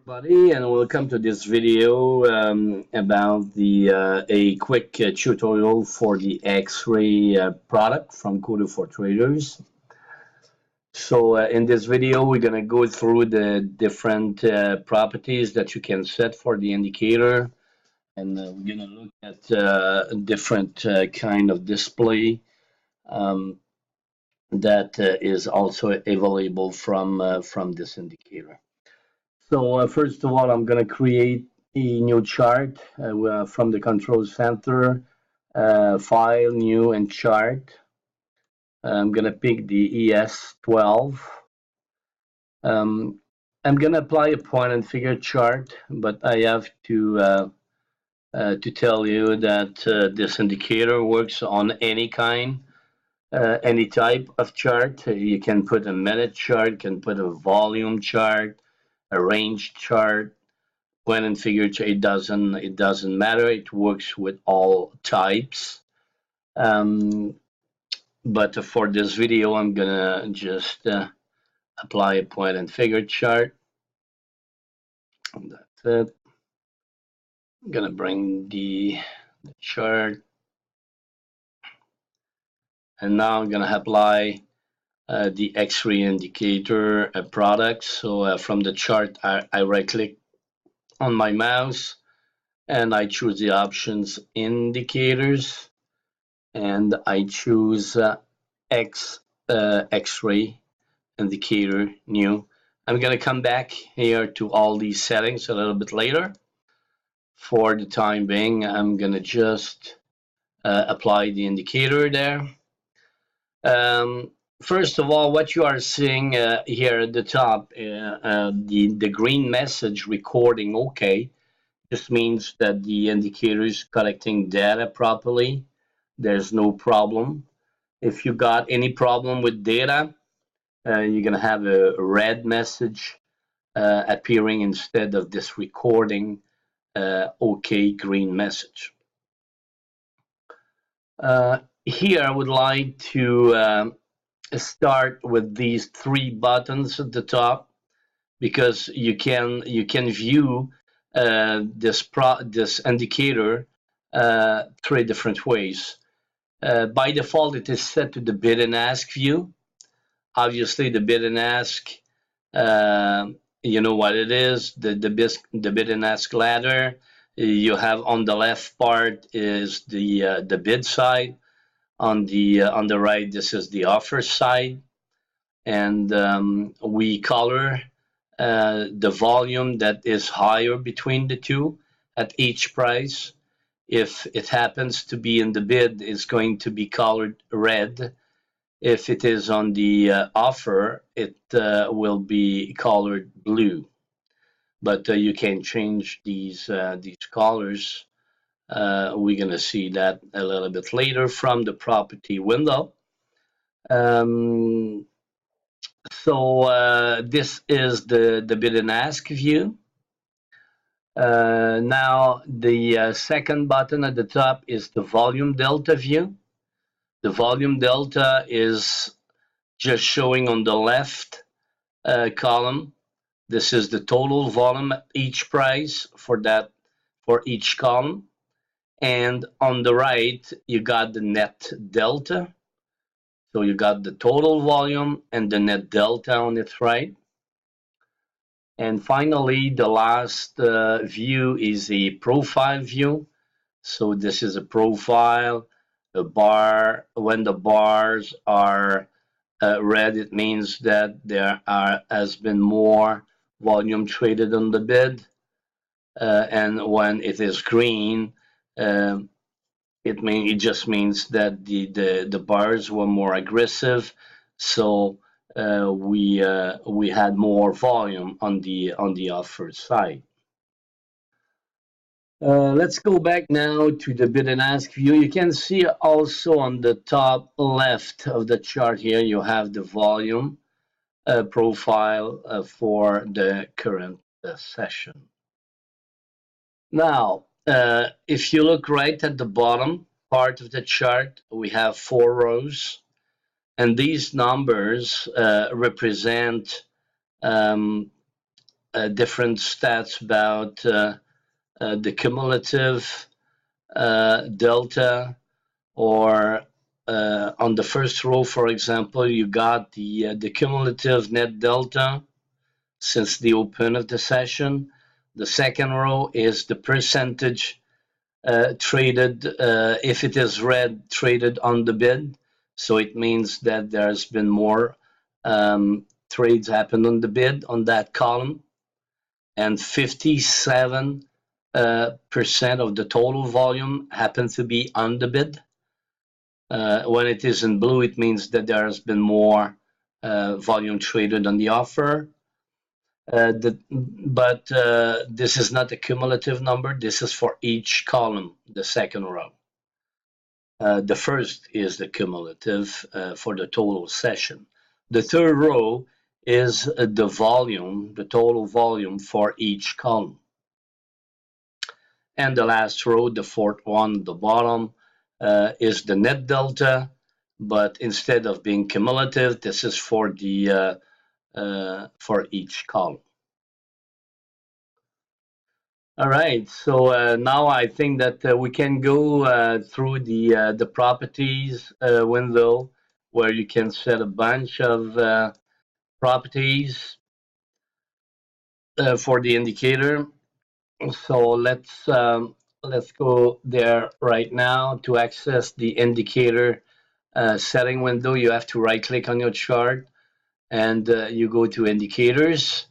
Everybody, and welcome to this video about a quick tutorial for the X-ray product from Kudu for Traders. So in this video, we're going to go through the different properties that you can set for the indicator, and we're going to look at different kind of display um, that is also available from this indicator. So first of all, I'm going to create a new chart from the control center, file, new, and chart. I'm going to pick the ES12. I'm going to apply a point and figure chart, but I have to tell you that this indicator works on any kind, any type of chart. You can put a minute chart, you can put a volume chart, a range chart. Point and figure it doesn't matter. It works with all types. But for this video, I'm gonna just apply a point and figure chart. That's it. I'm gonna bring the chart, and now I'm gonna apply the X-ray indicator product. So from the chart, I right-click on my mouse, and I choose the options indicators, and I choose X-ray indicator new. I'm going to come back here to all these settings a little bit later. For the time being, I'm going to just apply the indicator there. First of all, what you are seeing here at the top, the green message recording OK. This means that the indicator is collecting data properly. There's no problem. If you got any problem with data, you're going to have a red message appearing instead of this recording OK green message. Here I would like to start with these three buttons at the top, because you can view this indicator three different ways. By default, it is set to the bid and ask view. Obviously, the bid and ask, you know what it is, the bid and ask ladder. You have on the left part is the bid side. On the right, this is the offer side, and we color the volume that is higher between the two at each price. If it happens to be in the bid, it's going to be colored red. If it is on the offer, it will be colored blue. But you can change these colors. We're going to see that a little bit later from the property window. So this is the bid and ask view. Now the second button at the top is the volume delta view. The volume delta is just showing on the left column. This is the total volume at each price for each column. And on the right, you got the net delta. So you got the total volume and the net delta on its right. And finally, the last view is a profile view. So this is a profile. The bar, when the bars are red, it means that there has been more volume traded on the bid. And when it is green, it just means that the bars were more aggressive. So we had more volume on the offer side. Let's go back now to the bid and ask view. You can see also on the top left of the chart here, you have the volume profile for the current session. Now, if you look right at the bottom part of the chart, we have 4 rows. And these numbers represent different stats about the cumulative delta, or on the first row, for example, you got the cumulative net delta since the open of the session. The second row is the percentage traded, if it is red, traded on the bid. So it means that there's been more trades happened on the bid on that column. And 57% of the total volume happens to be on the bid. When it is in blue, it means that there has been more volume traded on the offer. But this is not a cumulative number. This is for each column, the second row. The first is the cumulative for the total session. The third row is the volume, the total volume for each column. And the last row, the fourth one, the bottom, is the net delta, but instead of being cumulative, this is for the for each column. All right, so now I think that we can go through the properties window, where you can set a bunch of properties for the indicator. So let's go there right now. To access the indicator setting window, you have to right click on your chart, and you go to indicators,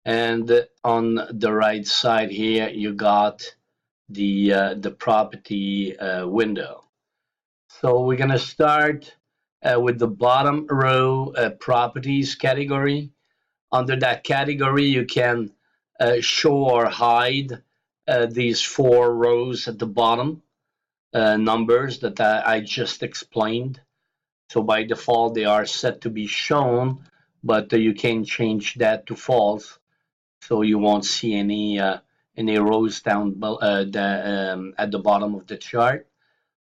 and on the right side here you got the property window. So we're gonna start with the bottom row, properties category. Under that category, you can show or hide these four rows at the bottom, numbers that I just explained. So by default, they are set to be shown, but you can change that to false, so you won't see any rows down at the bottom of the chart.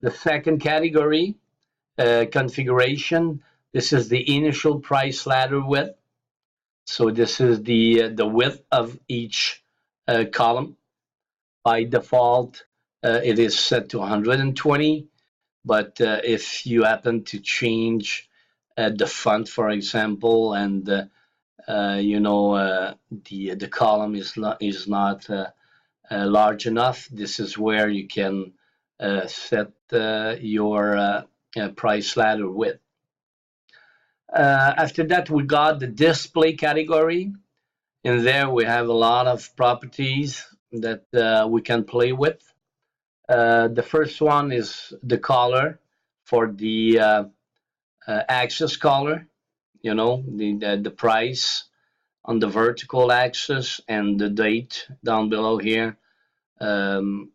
The second category, configuration. This is the initial price ladder width. So this is the width of each column. By default, it is set to 120, but if you happen to change the font, for example, and you know the column is not large enough, this is where you can set your price ladder width. After that, we got the display category. In there, we have a lot of properties that we can play with. The first one is the color for the axis color, you know, the price on the vertical axis, and the date down below here on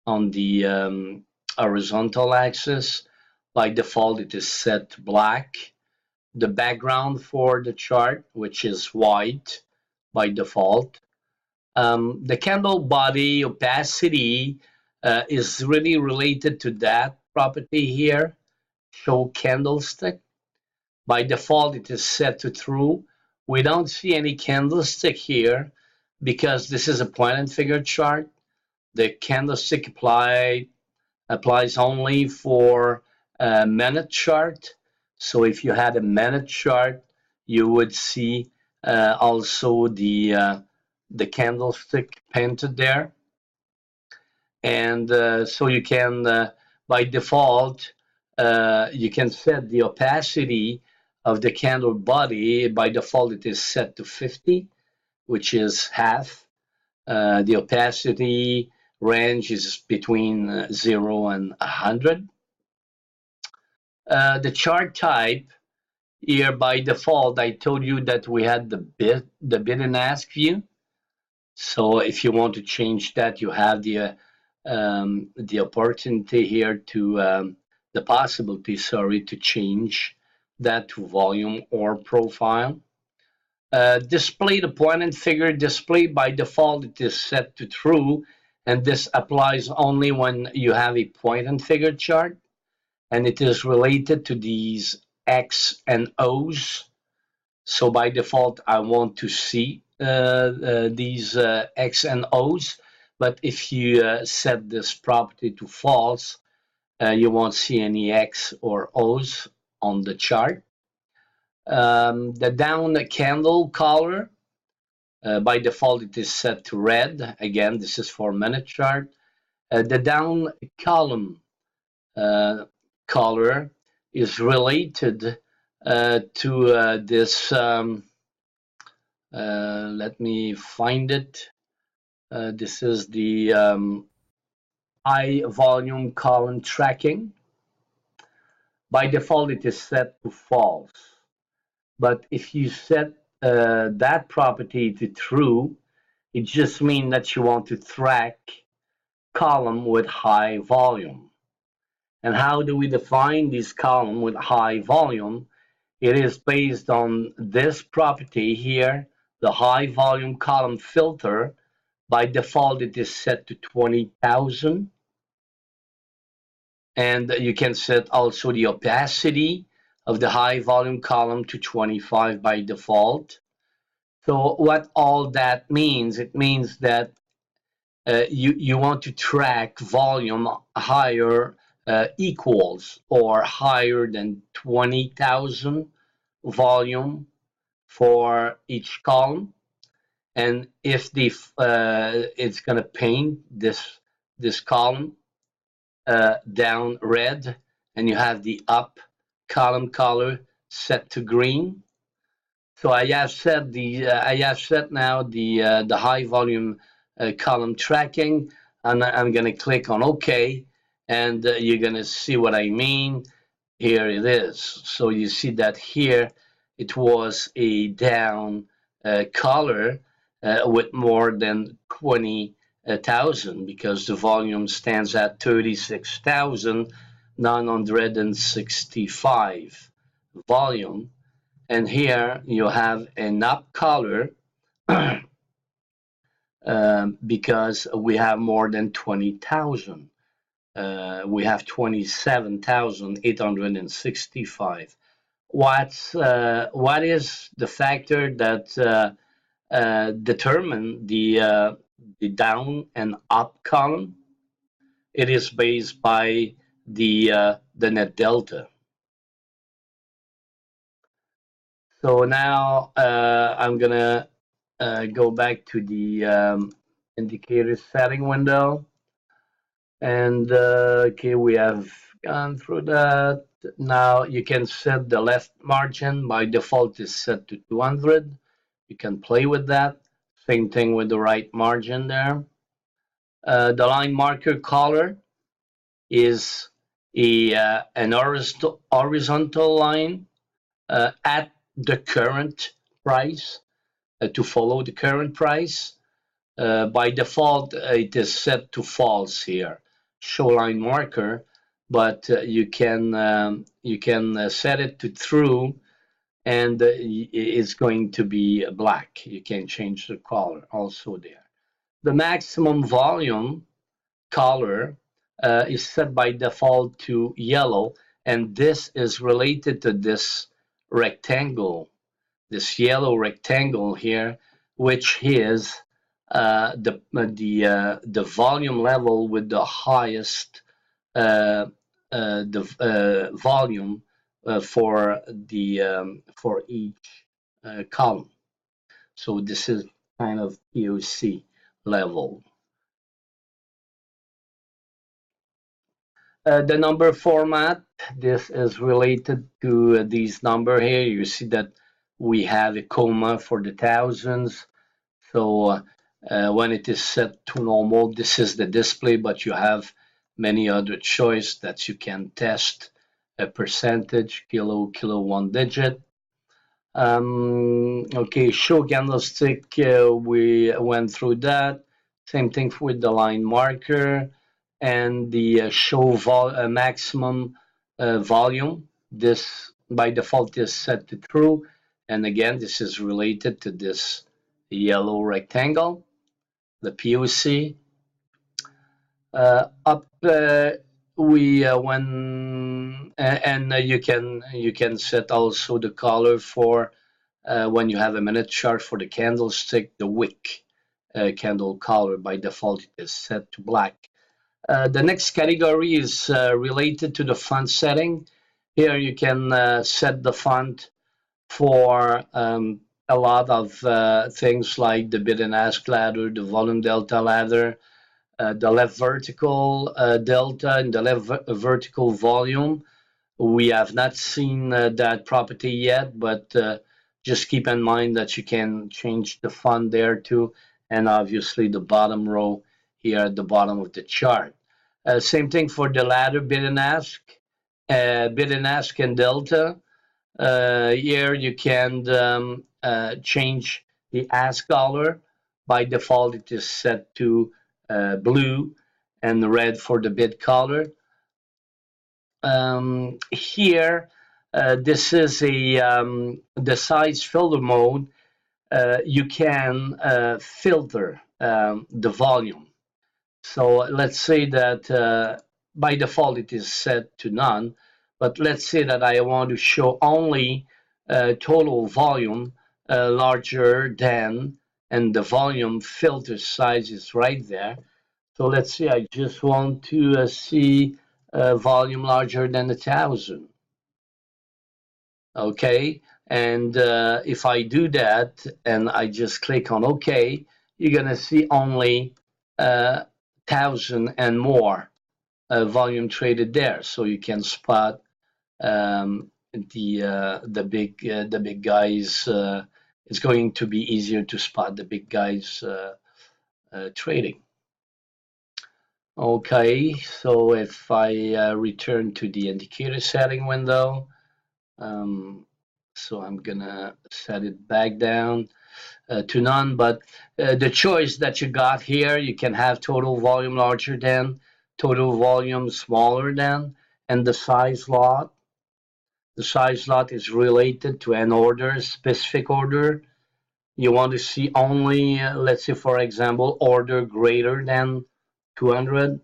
the horizontal axis. By default, it is set to black. The background for the chart, which is white by default. The candle body opacity is really related to that property here, show candlestick. By default, it is set to true. We don't see any candlestick here because this is a point and figure chart. The candlestick applies only for a minute chart. So if you had a minute chart, you would see also the candlestick painted there. And so you can, by default, you can set the opacity of the candle body. By default, it is set to 50, which is half. The opacity range is between 0 and 100. The chart type here, by default, I told you that we had the bid and ask view. So if you want to change that, you have the opportunity here to the possibility, sorry, to change that to volume or profile. Display, the point and figure display, by default it is set to true, and this applies only when you have a point and figure chart, and it is related to these X and O's. So by default, I want to see these X and O's, but if you set this property to false, you won't see any X or O's on the chart. The down candle color, by default, it is set to red. Again, this is for minute chart. The down column color is related to this. Let me find it. This is the high volume column tracking. By default, it is set to false. But if you set that property to true, it just means that you want to track column with high volume. And how do we define this column with high volume? It is based on this property here, the high volume column filter. By default, it is set to 20,000. And you can set also the opacity of the high volume column to 25 by default. So what all that means, it means that you want to track volume higher equals or higher than 20,000 volume for each column. And if the it's going to paint this column down red, and you have the up column color set to green. So I have set now the high volume column tracking, and I'm going to click on OK, and you're going to see what I mean. Here it is. So you see that here it was a down color with more than 20,000 because the volume stands at 36,965 volume. And here you have an up color because we have more than 20,000. We have 27,865. What is the factor that determine the down and up column? It is based by the net delta. So now I'm gonna go back to the indicator setting window, and okay, we have gone through that. Now you can set the left margin. By default is set to 200. You can play with that. Same thing with the right margin there. The line marker color is an horizontal line at the current price to follow the current price. By default, it is set to false here, show line marker, but you can set it to true, and it's going to be black. You can change the color also there. The maximum volume color is set by default to yellow, and this is related to this rectangle, this yellow rectangle here, which is the volume level with the highest volume for each column. So this is kind of POC level. The number format, this is related to these number here. You see that we have a comma for the thousands. So when it is set to normal, this is the display, but you have many other choice that you can test: a percentage, kilo, one digit. Okay, show candlestick, we went through that. Same thing with the line marker and the show maximum volume. This by default is set to true, and again this is related to this yellow rectangle, the POC. Up we when and you can set also the color for when you have a minute chart for the candlestick, the wick candle color by default it is set to black. The next category is related to the font setting. Here you can set the font for a lot of things like the bid and ask ladder, the volume delta ladder, the left vertical delta, and the left vertical volume. We have not seen that property yet, but just keep in mind that you can change the font there too, and obviously the bottom row here at the bottom of the chart. Same thing for the ladder bid and ask and delta. Here you can change the ask color. By default, it is set to blue and red for the bid color. Here, this is the size filter mode. You can filter the volume. So let's say that by default it is set to none, but let's say that I want to show only total volume larger than, and the volume filter size is right there. So let's say I just want to see volume larger than 1,000. Okay, and if I do that and I just click on OK, you're gonna see only 1,000 and more volume traded there, so you can spot the big guys. It's going to be easier to spot the big guys trading. Okay, so if I return to the indicator setting window, so I'm gonna set it back down to none, but the choice that you got here, you can have total volume larger than, total volume smaller than, and the size lot. The size lot is related to an order, specific order. You want to see only, let's say for example, order greater than 200.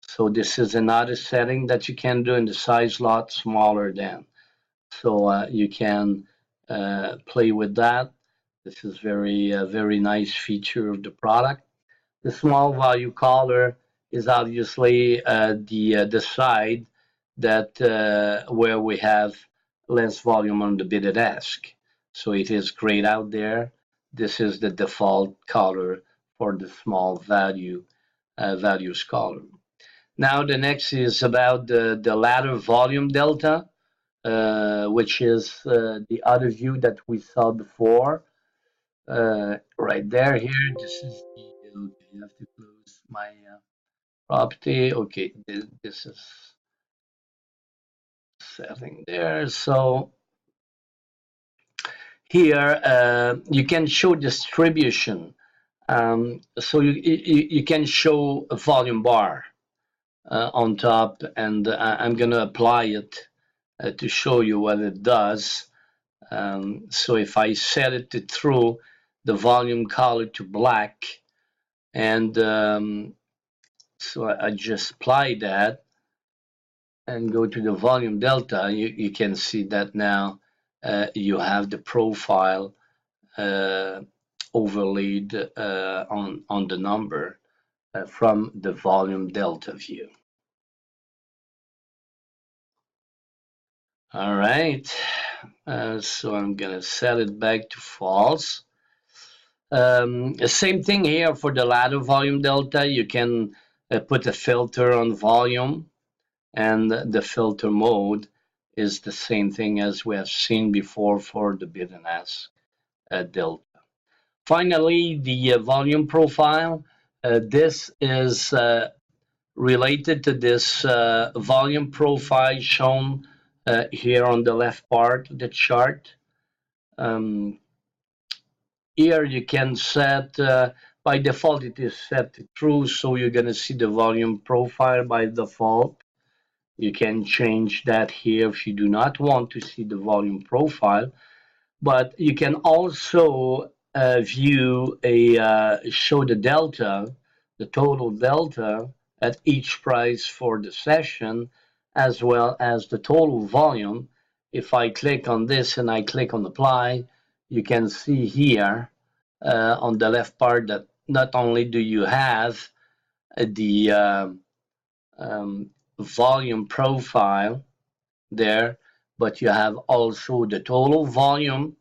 So this is another setting that you can do in the size lot smaller than. So you can play with that. This is very nice feature of the product. The small value color is obviously the side that where we have less volume on the bid and ask. So it is grayed out there. This is the default color for the small values column. Now the next is about the ladder volume delta, which is the other view that we saw before. Right there, here, this is the, okay, you have to close my property. Okay, this is setting there. So here you can show distribution. So you can show a volume bar on top, and I'm going to apply it to show you what it does. So if I set it to true, the volume color to black, and so I just apply that and go to the volume delta, you can see that now you have the profile overlaid on the number from the volume delta view. All right, so I'm gonna set it back to false. Same thing here for the ladder volume delta. You can put a filter on volume, and the filter mode is the same thing as we have seen before for the bid and ask delta. Finally, the volume profile. This is related to this volume profile shown here on the left part of the chart. Here you can set, by default it is set to true, so you're going to see the volume profile by default. You can change that here if you do not want to see the volume profile, but you can also view show the delta, the total delta at each price for the session, as well as the total volume. If I click on this and I click on apply, you can see here on the left part that not only do you have the volume profile there, but you have also the total volume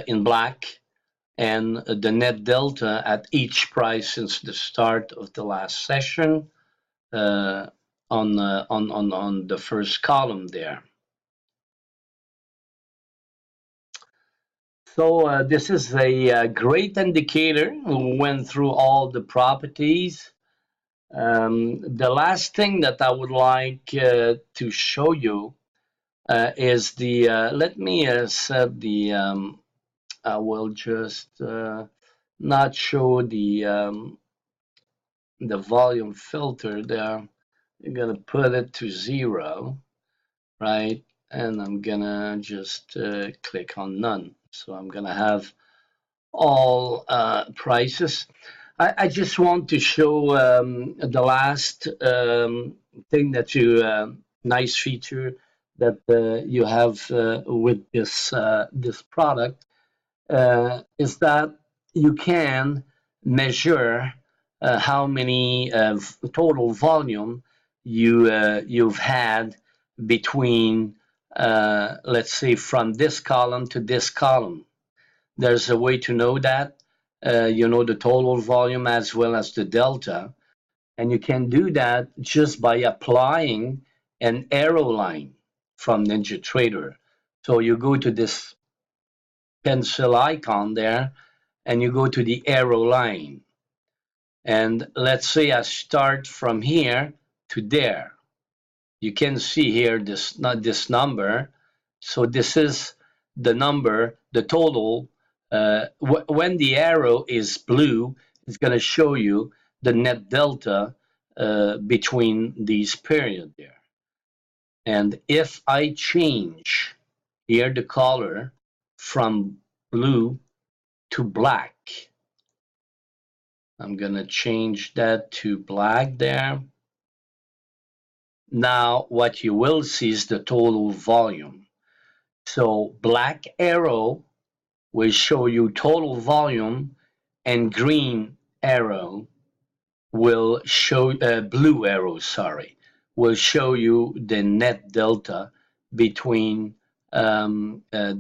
in black and the net delta at each price since the start of the last session on the first column there. So this is a great indicator. We went through all the properties. The last thing that I would like to show you is the, let me set the, I will just not show the volume filter there. I'm gonna put it to 0, right? And I'm gonna just click on none. So I'm gonna have all prices. I just want to show the last thing that you, nice feature that you have with this product is that you can measure how many total volume you've had between, let's say, from this column to this column. There's a way to know that. You know the total volume as well as the delta. And you can do that just by applying an arrow line from NinjaTrader. So you go to this pencil icon there and you go to the arrow line. And let's say I start from here to there. You can see here this number. So this is the number, the total. When the arrow is blue, it's going to show you the net delta between these periods there. And if I change here the color from blue to black, I'm going to change that to black there. Now what you will see is the total volume. So black arrow will show you total volume and green arrow will show, blue arrow, sorry, will show you the net delta between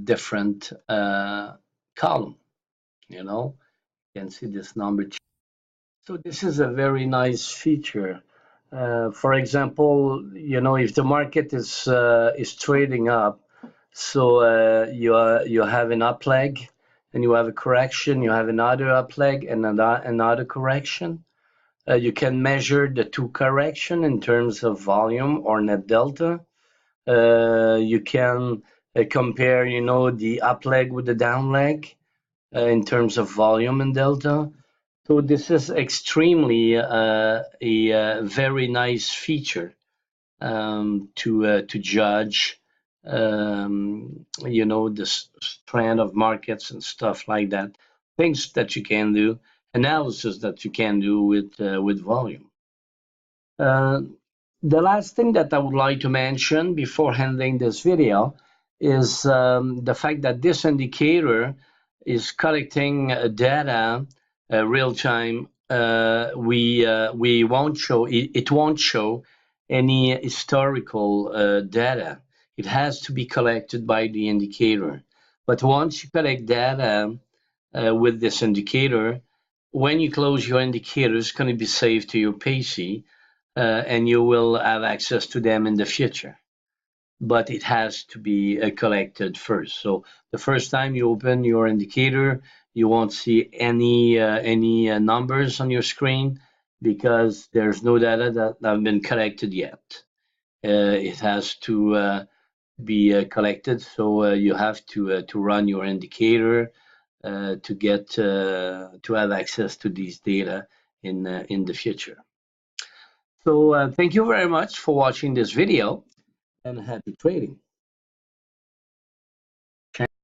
different column. You know, you can see this number. So this is a very nice feature. For example, you know, if the market is trading up, so you have an up leg, and you have a correction, you have another up leg, and another correction. You can measure the two correction in terms of volume or net delta. You can compare, you know, the up leg with the down leg in terms of volume and delta. So this is extremely a very nice feature to judge, you know, the trend of markets and stuff like that. Things that you can do, analysis that you can do with volume. Uh, the last thing that I would like to mention before ending this video is the fact that this indicator is collecting data real time. We won't show it won't show any historical data. It has to be collected by the indicator. But once you collect data with this indicator, when you close your indicator, it's going to be saved to your PC, and you will have access to them in the future. But it has to be collected first. So the first time you open your indicator, you won't see any numbers on your screen because there's no data that have been collected yet. It has to be collected, so you have to run your indicator to get to have access to these data in the future. So thank you very much for watching this video and happy trading.